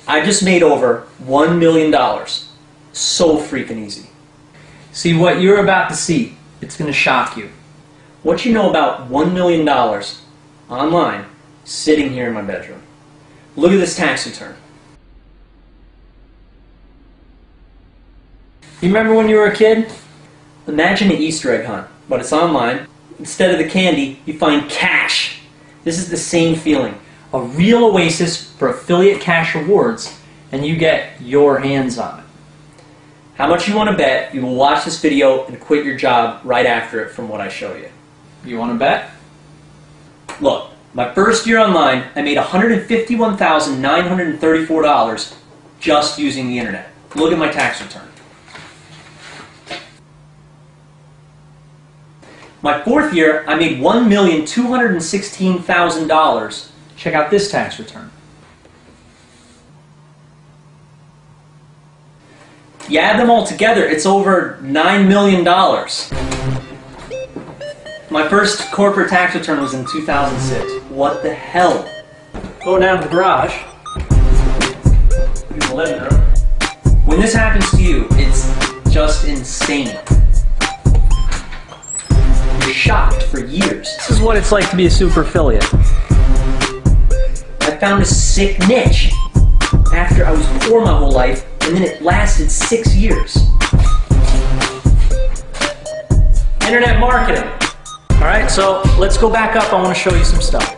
I just made over $1 million. So freaking easy. See, what you're about to see, it's going to shock you. What you know about $1 million online sitting here in my bedroom? Look at this tax return. You remember when you were a kid? Imagine an Easter egg hunt, but it's online. Instead of the candy, you find cash. This is the same feeling. A real oasis for affiliate cash rewards, and you get your hands on it. How much you want to bet you will watch this video and quit your job right after it from what I show you? You want to bet? Look, my first year online, I made $151,934 just using the internet. Look at my tax return. My fourth year, I made $1,216,000. Check out this tax return. You add them all together, it's over $9 million. My first corporate tax return was in 2006. What the hell? Go down to the garage. In the living room. When this happens to you, it's just insane. You're shocked for years. This is what it's like to be a super affiliate. I found a sick niche after I was poor my whole life, and then it lasted 6 years. Internet marketing. Alright, so let's go back up. I want to show you some stuff.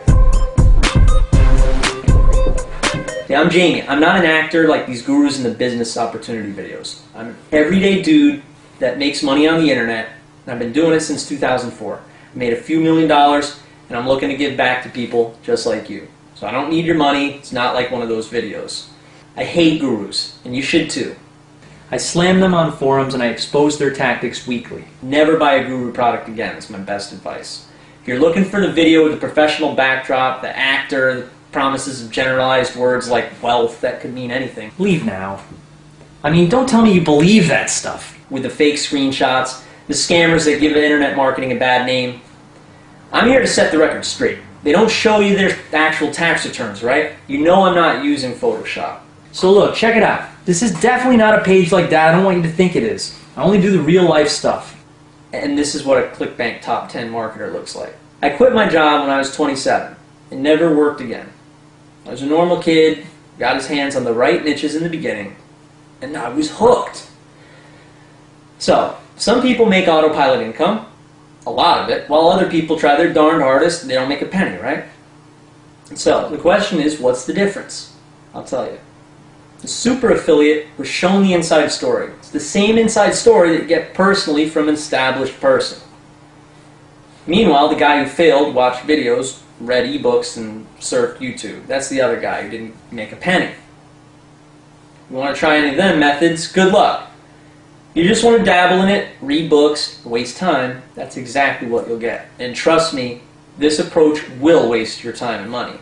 Hey, I'm Jamie. I'm not an actor like these gurus in the business opportunity videos. I'm an everyday dude that makes money on the internet, and I've been doing it since 2004. I made a few $1,000,000, and I'm looking to give back to people just like you. So I don't need your money. It's not like one of those videos. I hate gurus, and you should too. I slam them on forums and I expose their tactics weekly. Never buy a guru product again is my best advice. If you're looking for the video with the professional backdrop, the actor, the promises of generalized words like wealth that could mean anything, Leave now. I mean, don't tell me you believe that stuff. with the fake screenshots, the scammers that give internet marketing a bad name, I'm here to set the record straight. They don't show you their actual tax returns, right? You know I'm not using Photoshop. So look, check it out. This is definitely not a page like that. I don't want you to think it is. I only do the real life stuff. And this is what a ClickBank top 10 marketer looks like. I quit my job when I was 27 and never worked again. I was a normal kid, got his hands on the right niches in the beginning, and I was hooked. So, some people make autopilot income, a lot of it, while other people try their darned hardest and they don't make a penny, right? So, the question is, what's the difference? I'll tell you. The super affiliate was shown the inside story. It's the same inside story that you get personally from an established person. Meanwhile, the guy who failed watched videos, read ebooks, and surfed YouTube. That's the other guy who didn't make a penny. You want to try any of them methods? Good luck. You just want to dabble in it, read books, waste time, that's exactly what you'll get. And trust me, this approach will waste your time and money.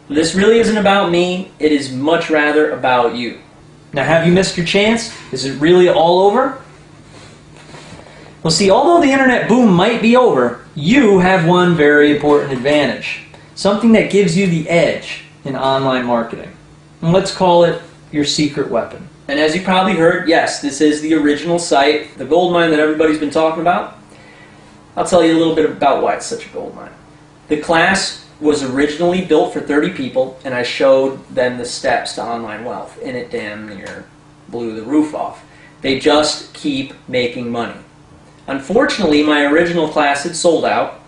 This really isn't about me, it is much rather about you. Now, have you missed your chance? Is it really all over? Well, see, although the internet boom might be over, you have one very important advantage. Something that gives you the edge in online marketing. And let's call it your secret weapon. And as you probably heard, yes, this is the original site, the goldmine that everybody's been talking about. I'll tell you a little bit about why it's such a goldmine. The class was originally built for 30 people, and I showed them the steps to online wealth, and it damn near blew the roof off. They just keep making money. Unfortunately, my original class had sold out,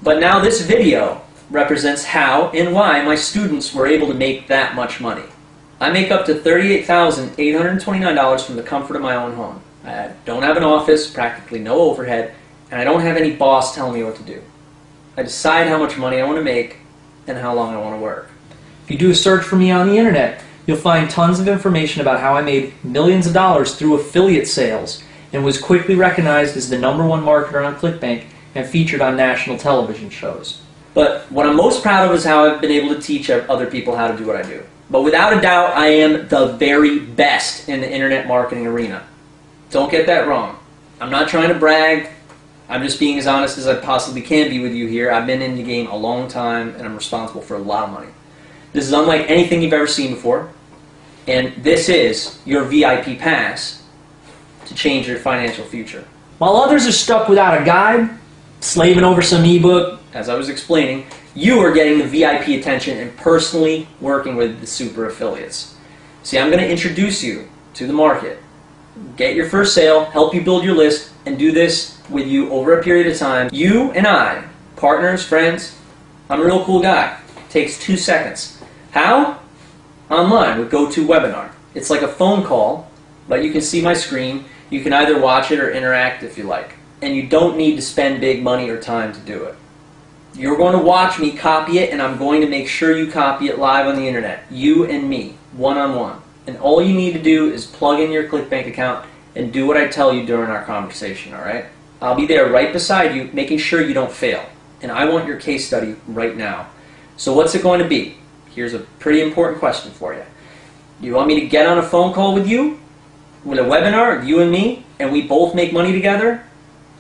but now this video represents how and why my students were able to make that much money. I make up to $38,829 from the comfort of my own home. I don't have an office, practically no overhead, and I don't have any boss telling me what to do. I decide how much money I want to make and how long I want to work. If you do a search for me on the internet, you'll find tons of information about how I made millions of dollars through affiliate sales and was quickly recognized as the #1 marketer on ClickBank and featured on national television shows. But what I'm most proud of is how I've been able to teach other people how to do what I do. But without a doubt, I am the very best in the internet marketing arena. Don't get that wrong. I'm not trying to brag. I'm just being as honest as I possibly can be with you here. I've been in the game a long time, and I'm responsible for a lot of money. This is unlike anything you've ever seen before. And this is your VIP pass to change your financial future. While others are stuck without a guide, slaving over some ebook, As I was explaining, you are getting the VIP attention and personally working with the super affiliates. See, I'm going to introduce you to the market, get your first sale, help you build your list, and do this with you over a period of time. You and I, partners, friends, I'm a real cool guy. It takes 2 seconds. How? Online with GoToWebinar. It's like a phone call, but you can see my screen. You can either watch it or interact if you like. And you don't need to spend big money or time to do it. You're going to watch me copy it, and I'm going to make sure you copy it live on the internet. You and me, one-on-one. And all you need to do is plug in your ClickBank account and do what I tell you during our conversation, alright? I'll be there right beside you, making sure you don't fail. And I want your case study right now. So what's it going to be? Here's a pretty important question for you. You want me to get on a phone call with you, with a webinar, you and me, and we both make money together,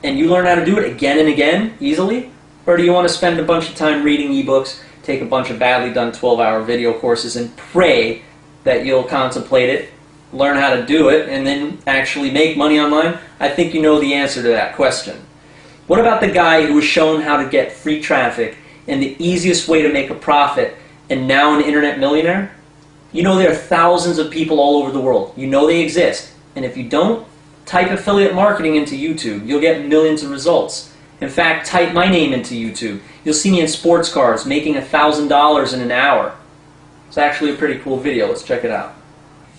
and you learn how to do it again and again, easily? Or do you want to spend a bunch of time reading ebooks, take a bunch of badly done 12-hour video courses, and pray that you'll contemplate it, learn how to do it, and then actually make money online? I think you know the answer to that question. What about the guy who was shown how to get free traffic and the easiest way to make a profit, and now an internet millionaire? You know there are thousands of people all over the world. You know they exist. And if you don't, type affiliate marketing into YouTube. You'll get millions of results. In fact, type my name into YouTube. You'll see me in sports cars making $1,000 in an hour. It's actually a pretty cool video. Let's check it out.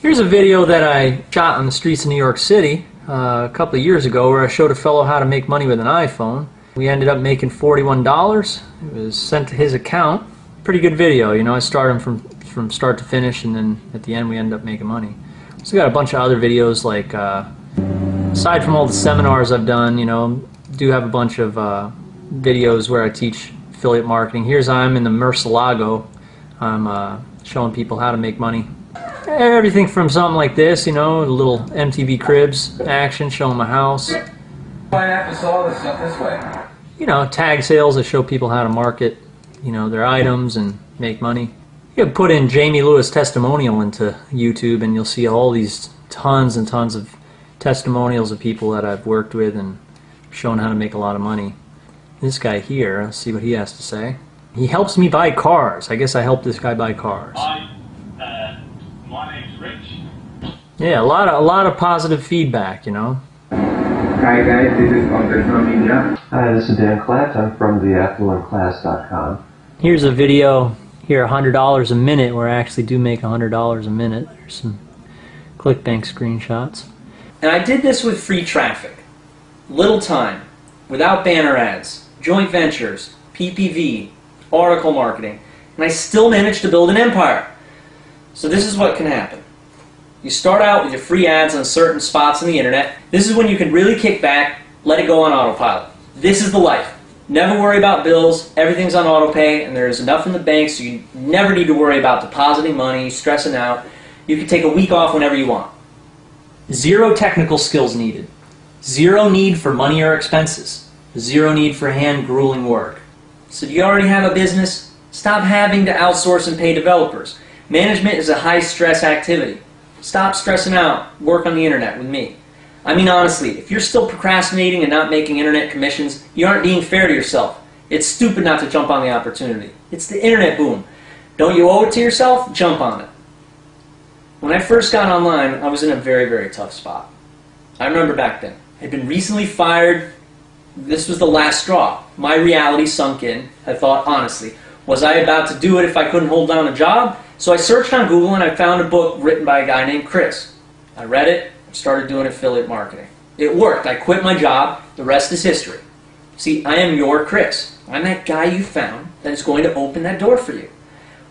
here's a video that I shot on the streets of New York City a couple of years ago where I showed a fellow how to make money with an iPhone. We ended up making $41. It was sent to his account. Pretty good video, you know. I started from start to finish, and then at the end we ended up making money. So we got a bunch of other videos, like aside from all the seminars I've done, you know, do have a bunch of videos where I teach affiliate marketing. Here's I'm in the Murcielago. I'm showing people how to make money. Everything from something like this, you know, a little MTV Cribs action, showing my house. I have to solve this stuff this way. You know, tag sales that show people how to market, you know, their items and make money. You can put in Jamie Lewis testimonial into YouTube and you'll see all these tons and tons of testimonials of people that I've worked with and shown how to make a lot of money. This guy here, let's see what he has to say. He helps me buy cars. I guess I helped this guy buy cars. Hi, my name's Rich. Yeah, a lot of positive feedback, you know. Hi guys, this is Dr. Tommy. Hi, this is Dan Klatt. I'm from theaffluentclass.com. Here's a video here, $100 a minute, where I actually do make $100 a minute. There's some ClickBank screenshots. And I did this with free traffic, little time, without banner ads, joint ventures, PPV, article marketing, and I still managed to build an empire. So this is what can happen. You start out with your free ads on certain spots on the internet. This is when you can really kick back, let it go on autopilot. This is the life. Never worry about bills, everything's on autopay, and there's enough in the bank so you never need to worry about depositing money, stressing out. You can take a week off whenever you want. Zero technical skills needed. Zero need for money or expenses. Zero need for hand-grueling work. So do you already have a business? Stop having to outsource and pay developers. Management is a high-stress activity. Stop stressing out. Work on the internet with me. I mean, honestly, if you're still procrastinating and not making internet commissions, you aren't being fair to yourself. It's stupid not to jump on the opportunity. It's the internet boom. Don't you owe it to yourself? Jump on it. When I first got online, I was in a very, very tough spot. I remember back then. I'd been recently fired. This was the last straw. My reality sunk in. I thought, honestly, was I about to do it if I couldn't hold down a job? So I searched on Google and I found a book written by a guy named Chris. I read it, started doing affiliate marketing. It worked. I quit my job. The rest is history. See, I am your Chris. I'm that guy you found that is going to open that door for you.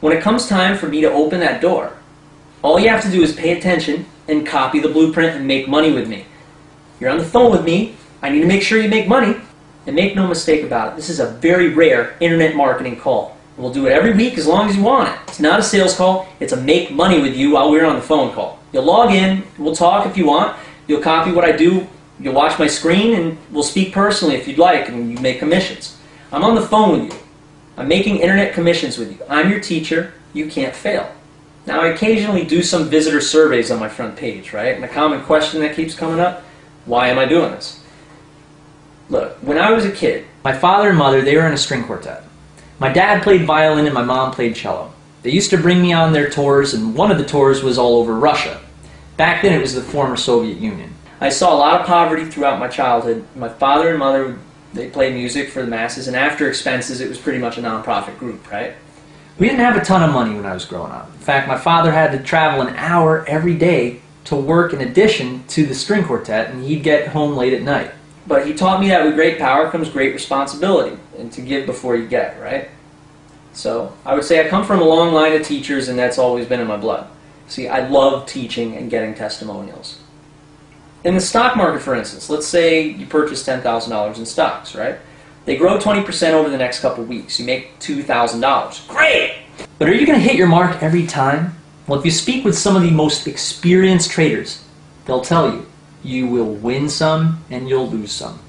When it comes time for me to open that door, all you have to do is pay attention and copy the blueprint and make money with me. You're on the phone with me. I need to make sure you make money. And make no mistake about it, this is a very rare internet marketing call. We'll do it every week as long as you want it. It's not a sales call. It's a make money with you while we're on the phone call. You'll log in. We'll talk if you want. You'll copy what I do. You'll watch my screen, and we'll speak personally if you'd like, and you make commissions. I'm on the phone with you. I'm making internet commissions with you. I'm your teacher. you can't fail. Now, I occasionally do some visitor surveys on my front page, right? And a common question that keeps coming up, why am I doing this? Look, when I was a kid, My father and mother, they were in a string quartet. My dad played violin and my mom played cello. They used to bring me on their tours, and one of the tours was all over Russia. Back then it was the former Soviet Union. I saw a lot of poverty throughout my childhood. My father and mother, they played music for the masses, and after expenses, it was pretty much a non-profit group, right? We didn't have a ton of money when I was growing up. In fact, my father had to travel an hour every day to work in addition to the string quartet, and he'd get home late at night. But he taught me that with great power comes great responsibility, and to give before you get, right? So I would say I come from a long line of teachers, and that's always been in my blood. See, I love teaching and getting testimonials. In the stock market, for instance, let's say you purchase $10,000 in stocks, right? They grow 20% over the next couple weeks. You make $2,000. Great! But are you going to hit your mark every time? Well, if you speak with some of the most experienced traders, they'll tell you, you will win some and you'll lose some.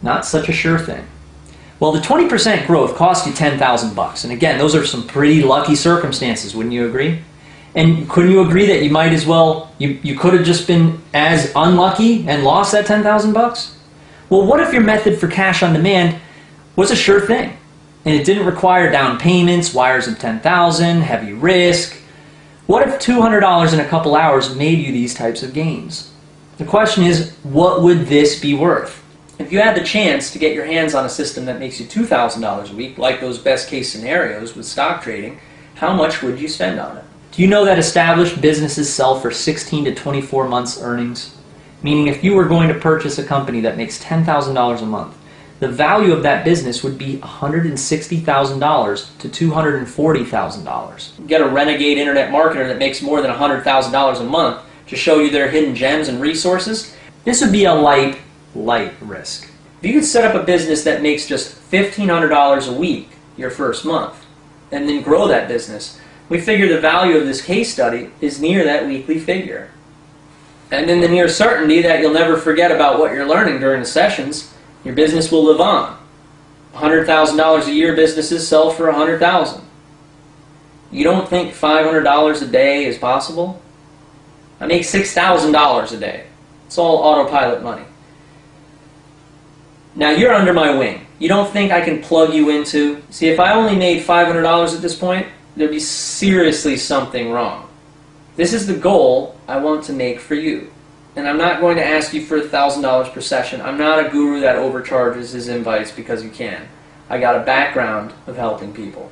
Not such a sure thing. Well, the 20% growth cost you $10,000. And again, those are some pretty lucky circumstances, wouldn't you agree? And couldn't you agree that you might as well, you could have just been as unlucky and lost that $10,000? Well, what if your method for cash on demand was a sure thing? And it didn't require down payments, wires of $10,000, heavy risk. What if $200 in a couple hours made you these types of gains? The question is, what would this be worth? If you had the chance to get your hands on a system that makes you $2,000 a week, like those best case scenarios with stock trading, how much would you spend on it? Do you know that established businesses sell for 16 to 24 months earnings? Meaning if you were going to purchase a company that makes $10,000 a month, the value of that business would be $160,000 to $240,000. Get a renegade internet marketer that makes more than $100,000 a month to show you their hidden gems and resources. This would be a light risk. If you could set up a business that makes just $1,500 a week your first month, and then grow that business, we figure the value of this case study is near that weekly figure. And in the near certainty that you'll never forget about what you're learning during the sessions, your business will live on. $100,000 a year businesses sell for $100,000. You don't think $500 a day is possible? I make $6,000 a day. It's all autopilot money. Now you're under my wing. You don't think I can plug you into... See, if I only made $500 at this point, there'd be seriously something wrong. This is the goal I want to make for you. And I'm not going to ask you for $1,000 per session. I'm not a guru that overcharges his invites because you can. I got a background of helping people.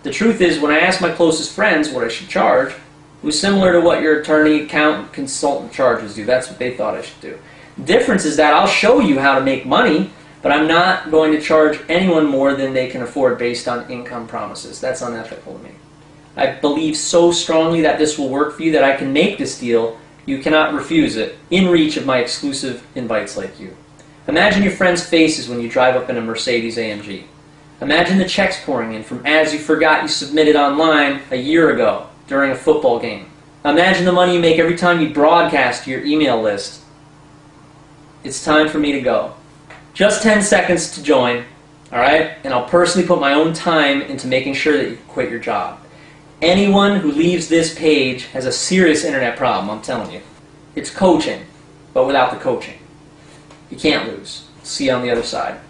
The truth is, when I asked my closest friends what I should charge, it was similar to what your attorney, accountant, consultant charges you. That's what they thought I should do. The difference is that I'll show you how to make money, but I'm not going to charge anyone more than they can afford based on income promises. That's unethical to me. I believe so strongly that this will work for you that I can make this deal. You cannot refuse it, in reach of my exclusive invites like you. Imagine your friends' faces when you drive up in a Mercedes AMG. Imagine the checks pouring in from ads you forgot you submitted online a year ago during a football game. Imagine the money you make every time you broadcast to your email list. It's time for me to go. Just 10 seconds to join, alright? And I'll personally put my own time into making sure that you quit your job. Anyone who leaves this page has a serious internet problem, I'm telling you. It's coaching, but without the coaching. You can't lose. See you on the other side.